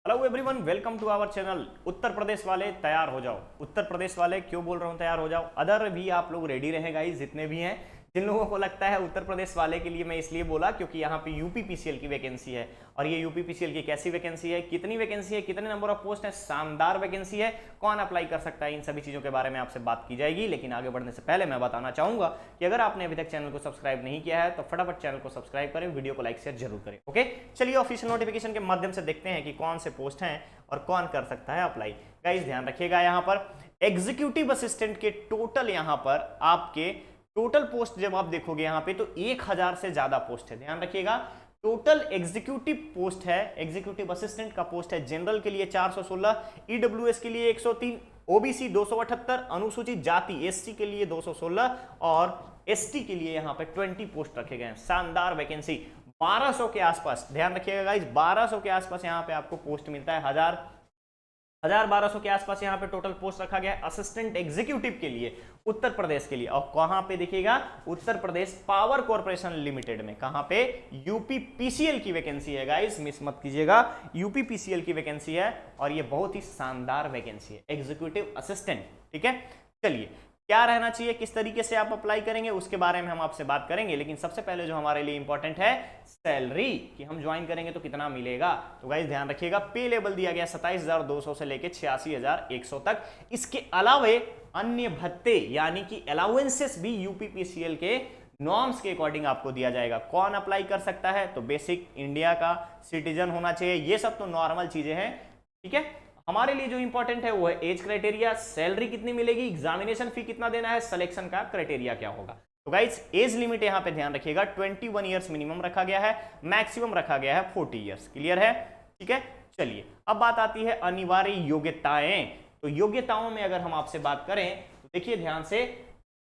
Hello everyone, welcome to our channel. Uttar Pradesh वाले तैयार हो जाओ। उत्तर प्रदेश वाले क्यों बोल रहा हूँ तैयार हो जाओ, अदर भी आप लोग रेडी रहें गाइस, जितने भी हैं। जिन लोगों को लगता है उत्तर प्रदेश वाले के लिए मैं इसलिए बोला क्योंकि यहाँ पे यूपी पीसीएल की वैकेंसी है। और ये यूपी पीसीएल की कैसी वैकेंसी है, कितनी वैकेंसी है, कितने नंबर ऑफ पोस्ट है, शानदार वैकेंसी है। कौन अप्लाई कर सकता है, इन सभी चीजों के बारे में आपसे बात की जाएगी। लेकिन आगे बढ़ने से पहले मैं बताना चाहूंगा कि अगर आपने अभी तक चैनल को सब्सक्राइब नहीं किया है तो फटाफट चैनल को सब्सक्राइब करें, वीडियो को लाइक शेयर जरूर करें। ओके, चलिए ऑफिशियल नोटिफिकेशन के माध्यम से देखते हैं कि कौन से पोस्ट हैं और कौन कर सकता है अप्लाई। गाइस ध्यान रखिएगा, यहाँ पर एग्जीक्यूटिव असिस्टेंट के टोटल यहाँ पर आपके टोटल पोस्ट जब आप देखोगे यहाँ पे तो 1000 से ज्यादा पोस्ट है। ध्यान रखिएगा, टोटल एग्जीक्यूटिव पोस्ट है, एग्जीक्यूटिव असिस्टेंट का पोस्ट है। जनरल के लिए 416, ईडब्ल्यूएस के लिए 103, ओबीसी 278, अनुसूचित जाति एससी के लिए 216 और एसटी के लिए यहाँ पे 20 पोस्ट रखे गए हैं। शानदार वैकेंसी, 1200 के आसपास। ध्यान रखिएगा गाइस, 1200 के आसपास यहाँ पे आपको पोस्ट मिलता है। 1200 के आसपास यहाँ पे टोटल पोस्ट रखा गया है असिस्टेंट एग्जीक्यूटिव के लिए उत्तर प्रदेश के लिए। और कहां पे देखिएगा, Uttar Pradesh power corporation limited में। कहां पे? यूपी पीसीएल की वैकेंसी है गाइस, मिस मत कीजिएगा, यूपी पीसीएल की वैकेंसी है और ये बहुत ही शानदार वैकेंसी है, एग्जीक्यूटिव असिस्टेंट। ठीक है, चलिए क्या रहना चाहिए, किस तरीके से आप अप्लाई करेंगे उसके बारे में हम आपसे बात करेंगे। लेकिन सबसे पहले जो हमारे लिए इंपॉर्टेंट है सैलरी, कि हम ज्वाइन करेंगे तो कितना मिलेगा। तो गाइस ध्यान रखिएगा, पे लेवल दिया गया 27,200 से लेके 86,100 तक। इसके अलावे अन्य भत्ते यानी कि अलाउंसेस भी यूपीपीसीएल के नॉर्म्स के अकॉर्डिंग आपको दिया जाएगा। कौन अप्लाई कर सकता है? तो बेसिक इंडिया का सिटीजन होना चाहिए। ये सब तो नॉर्मल चीजें हैं, ठीक है। हमारे लिए जो इंपॉर्टेंट है वो है एज क्राइटेरिया, सैलरी कितनी मिलेगी, एग्जामिनेशन फी कितना देना है, सिलेक्शन का क्राइटेरिया क्या होगा। तो गाइस एज लिमिट यहां पे ध्यान रखिएगा, 21 ईयर्स मिनिमम रखा गया है, मैक्सिमम रखा गया है 40 ईयर्स। क्लियर है? ठीक है, चलिए अब बात आती है अनिवार्य योग्यताएं। तो योग्यताओं में अगर हम आपसे बात करें तो देखिए ध्यान से,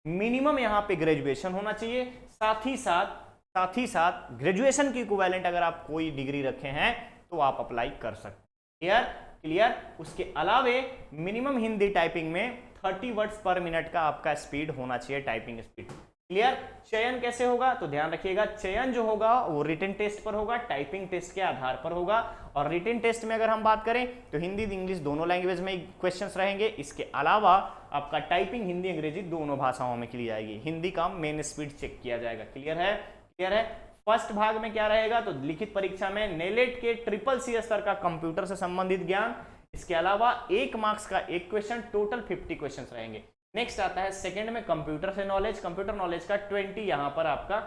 मिनिमम यहां पे ग्रेजुएशन होना चाहिए, साथ ही साथ ग्रेजुएशन की इक्विवेलेंट अगर आप कोई डिग्री रखे हैं तो आप अप्लाई कर सकते हैं। क्लियर। उसके अलावे मिनिमम हिंदी टाइपिंग में 30 वर्ड्स पर मिनट का आपका स्पीड होना चाहिए, टाइपिंग स्पीड। क्लियर। चयन कैसे होगा? तो ध्यान रखिएगा, चयन जो होगा वो रिटन टेस्ट पर होगा, टाइपिंग टेस्ट के आधार पर होगा। और रिटन टेस्ट में अगर हम बात करें तो हिंदी इंग्लिश दोनों लैंग्वेज में क्वेश्चंस रहेंगे। इसके अलावा आपका टाइपिंग हिंदी अंग्रेजी दोनों भाषाओं में की जाएगी। हिंदी का मेन स्पीड चेक किया जाएगा। क्लियर है? क्लियर है। फर्स्ट भाग में क्या रहेगा? तो लिखित परीक्षा में नेलेट के CCC स्तर का कंप्यूटर से संबंधित ज्ञान, इसके अलावा 1 मार्क्स का एक क्वेश्चन, टोटल 50 क्वेश्चंस रहेंगे। नेक्स्ट आता है सेकंड में कंप्यूटर से नॉलेज, कंप्यूटर नॉलेज का 20 यहां पर आपका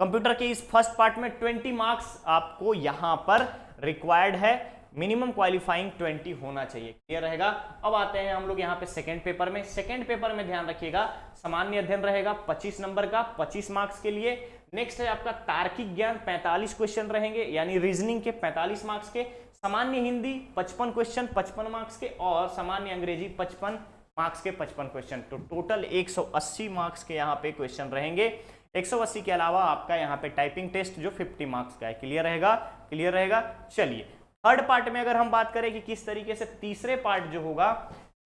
कंप्यूटर के इस फर्स्ट पार्ट में 20 मार्क्स आपको यहां पर रिक्वायर्ड है, मिनिमम क्वालिफाइंग 20 होना चाहिए। क्लियर रहेगा। अब आते हैं हम लोग यहाँ पे सेकंड पेपर में। सेकंड पेपर में ध्यान रखिएगा, सामान्य अध्ययन रहेगा 25 नंबर का, 25 मार्क्स के लिए। नेक्स्ट है आपका तार्किक ज्ञान, 45 क्वेश्चन रहेंगे यानी रीजनिंग के 45 मार्क्स के, सामान्य हिंदी 55 क्वेश्चन 55 मार्क्स के, और सामान्य अंग्रेजी 55 मार्क्स के 55 क्वेश्चन। तो टोटल 180 मार्क्स के यहाँ पे क्वेश्चन रहेंगे। 180 के अलावा आपका यहाँ पे टाइपिंग टेस्ट जो 50 मार्क्स का है। क्लियर रहेगा? क्लियर रहेगा। चलिए थर्ड पार्ट में अगर हम बात करें कि किस तरीके से तीसरे पार्ट जो होगा,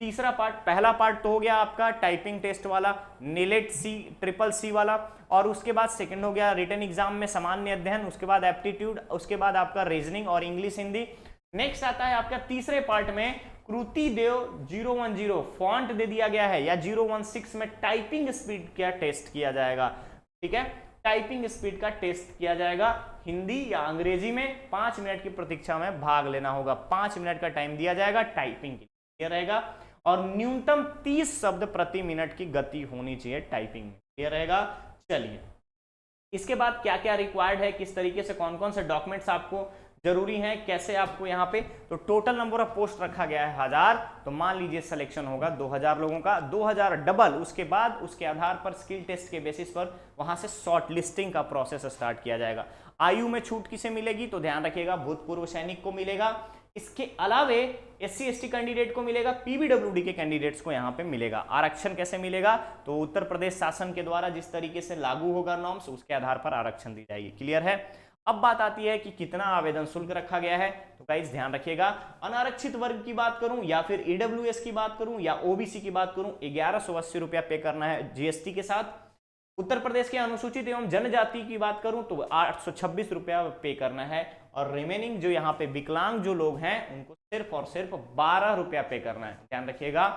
तीसरा पार्ट, पहला पार्ट तो हो गया आपका टाइपिंग टेस्ट वाला, नेलेट CCC वाला, और उसके बाद सेकंड हो गया रिटन एग्जाम में सामान्य अध्ययन, उसके बाद एप्टीट्यूड, उसके बाद आपका रीजनिंग और इंग्लिश हिंदी। नेक्स्ट आता है आपका तीसरे पार्ट में कृति देव 010 फॉन्ट दे दिया गया है, या 016 में टाइपिंग स्पीड का टेस्ट किया जाएगा। ठीक है, टाइपिंग स्पीड का टेस्ट किया जाएगा। हिंदी या अंग्रेजी में 5 मिनट की प्रतीक्षा में भाग लेना होगा, 5 मिनट का टाइम दिया जाएगा टाइपिंग के लिए रहेगा। और न्यूनतम 30 शब्द प्रति मिनट की गति होनी चाहिए टाइपिंग में। क्लियर रहेगा। चलिए इसके बाद क्या क्या रिक्वायर्ड है, किस तरीके से कौन कौन से डॉक्यूमेंट्स आपको जरूरी है, कैसे आपको यहाँ पे, तो टोटल नंबर ऑफ पोस्ट रखा गया है 1000। तो मान लीजिए सिलेक्शन होगा 2000 लोगों का, 2000 डबल, उसके बाद उसके आधार पर स्किल टेस्ट के बेसिस पर वहां से शॉर्ट लिस्टिंग का प्रोसेस स्टार्ट किया जाएगा। आयु में छूट किसे मिलेगी? तो ध्यान रखिएगा, भूतपूर्व सैनिक को मिलेगा। इसके अलावे SC ST कैंडिडेट को मिलेगा, PWD के कैंडिडेट्स को यहाँ पे मिलेगा। आरक्षण कैसे मिलेगा? तो उत्तर प्रदेश शासन के द्वारा जिस तरीके से लागू होगा नॉर्म्स, उसके आधार पर आरक्षण दी जाएगी। क्लियर है। अब बात आती है कि कितना आवेदन शुल्क रखा गया है। तो गाइस ध्यान रखिएगा, अनारक्षित वर्ग की बात करूं या फिर EWS की बात करूं या OBC की बात करूं, 1180 रुपया पे करना है GST के साथ। उत्तर प्रदेश के अनुसूचित एवं जनजाति की बात करूं तो 826 रुपया पे करना है और रिमेनिंग जो यहाँ पे विकलांग जो लोग हैं उनको सिर्फ और सिर्फ 12 रुपया पे करना है। ध्यान रखिएगा,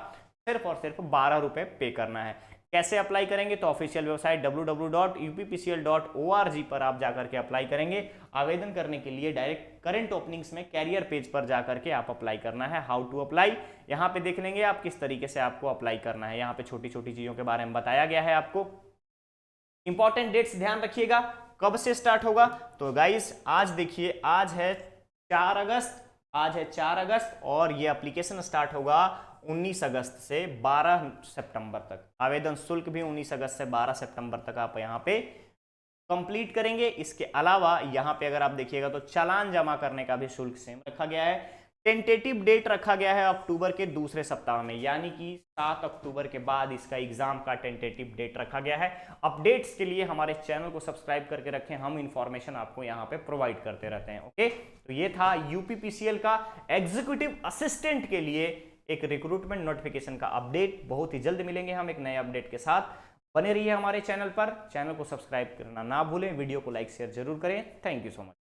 सिर्फ और सिर्फ 12 रुपए पे करना है। कैसे अप्लाई करेंगे? तो ऑफिशियल वेबसाइट www.uppcl.org पर आप जाकर के अप्लाई करेंगे। आवेदन करने के लिए डायरेक्ट करंट ओपनिंग्स में कैरियर पेज पर जाकर के आप अप्लाई करना है। हाउ टू अप्लाई यहाँ पे देख लेंगे आप किस तरीके से आपको अप्लाई करना है। यहाँ पे छोटी छोटी चीजों के बारे में बताया गया है आपको। इंपॉर्टेंट डेट्स ध्यान रखिएगा, कब से स्टार्ट होगा? तो गाइस आज देखिए, आज है 4 अगस्त, आज है 4 अगस्त और ये एप्लीकेशन स्टार्ट होगा 19 अगस्त से 12 सितंबर तक। आवेदन शुल्क भी 19 अगस्त से 12 सितंबर तक आप यहाँ पे कंप्लीट करेंगे। इसके अलावा यहाँ पे अगर आप देखिएगा तो चालान जमा करने का भी शुल्क सेम रखा गया है। टेंटेटिव डेट रखा गया है अक्टूबर के दूसरे सप्ताह में, यानी कि 7 अक्टूबर के बाद इसका एग्जाम का टेंटेटिव डेट रखा गया है। अपडेट्स के लिए हमारे चैनल को सब्सक्राइब करके रखें, हम इंफॉर्मेशन आपको यहाँ पे प्रोवाइड करते रहते हैं। ओके, तो ये था यूपीपीसीएल का एग्जीक्यूटिव असिस्टेंट के लिए एक रिक्रूटमेंट नोटिफिकेशन का अपडेट। बहुत ही जल्द मिलेंगे हम एक नए अपडेट के साथ। बने रहिए हमारे चैनल पर, चैनल को सब्सक्राइब करना ना भूलें, वीडियो को लाइक शेयर जरूर करें। Thank you so much.